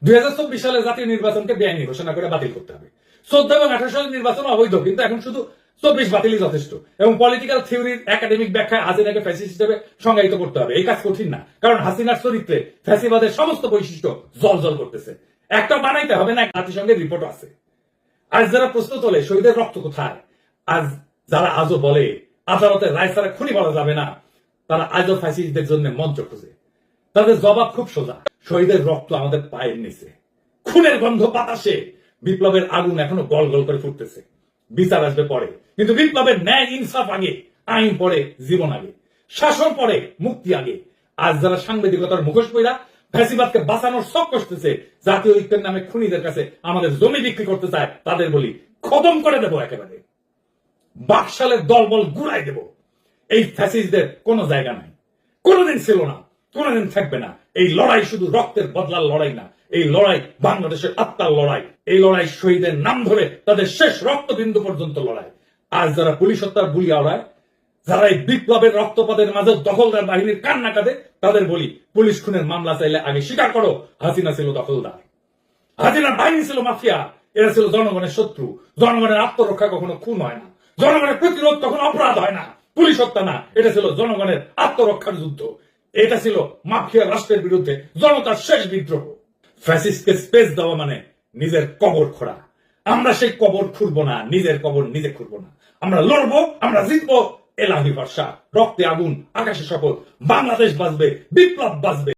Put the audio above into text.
2024 সালে জাতীয় নির্বাচনকে বেআইনি ঘোষণা করে বাতিল করতে হবে। 14 এবং 18 সালের নির্বাচন অবৈধ, কিন্তু এখন শুধু 24 বাতিলই যথেষ্ট। এবং পলিটিক্যাল থিওরির একাডেমিক ব্যাখ্যায় হাসিনাকে ফ্যাসিস্ট হিসেবে সংজ্ঞায়িত করতে হবে। এই কাজ কঠিন না, কারণ হাসিনার চরিত্রে ফ্যাসিবাদের সমস্ত বৈশিষ্ট্য জল করতেছে। একটা বানাইতে হবে না, জাতিসংঘের রিপোর্ট আছে। আজ যারা প্রশ্ন তোলে শহীদের রক্ত কোথায়, আজ যারা আজও বলে আদালতের রায় ছাড়া খুনি বলা যাবে না, তারা আজও ফ্যাসিস্টদের জন্য মঞ্চ খুঁজে। তাদের জবাব খুব সোজা, শহীদের রক্ত আমাদের পায়ের নিচে, খুনের গন্ধ বাতাসে, বিপ্লবের আগুন এখনো গল গল করে ফুটতেছে। বিচার আসবে পরে, কিন্তু বিপ্লবের ন্যায় ইনসাফ আগে, আইন পরে, জীবন আগে, শাসন পরে, মুক্তি আগে। আজ যারা সাংবাদিকতার মুখোশ পইরা ফ্যাসিবাদকে বাঁচানোর শখ করতেছে, জাতীয় ঐক্যের নামে খুনিদের কাছে আমাদের জমি বিক্রি করতে চায়, তাদের বলি খতম করে দেব একেবারে। বাকশালের দলবল গুড়াই দেব। এই ফ্যাসিস্টদের কোনো জায়গা নাই, কোনোদিন ছিল না, কোনোদিন থাকবে না। এই লড়াই শুধু রক্তের বদলার লড়াই না, এই লড়াই বাংলাদেশের আত্মার লড়াই। এই লড়াই শহীদের নাম ধরে তাদের শেষ রক্তবিন্দু পর্যন্ত লড়াই। আজ যারা পুলিশ হত্যার বুলি আওড়ায়, যারা এই বিপ্লবের রক্তপাতের মাঝে দখলদার বাহিনীর কান্না কাঁদে, তাদের বলি পুলিশ খুনের মামলা চাইলে আগে স্বীকার করো হাসিনা ছিল দখলদার, হাসিনার বাহিনী ছিল মাফিয়া, এরা ছিল জনগণের শত্রু। জনগণের আত্মরক্ষা কখনো খুন হয় না, জনগণের প্রতিরোধ কখনো অপরাধ হয় না। পুলিশ হত্যা না, এটা ছিল জনগণের আত্মরক্ষার যুদ্ধ। এটা ছিল মাফিয়া রাষ্ট্রের বিরুদ্ধে জনতার শেষ বিদ্রোহ। ফ্যাসিস্টকে স্পেস দেওয়া মানে নিজের কবর খোঁড়া। আমরা সেই কবর খুঁড়বো না, নিজের কবর নিজে খুঁড়বো না। আমরা লড়বো, আমরা জিতবো। এলাহি ভরসা, রক্তে আগুন, আকাশে শপথ। বাংলাদেশ বাঁচবে, বিপ্লব বাঁচবে।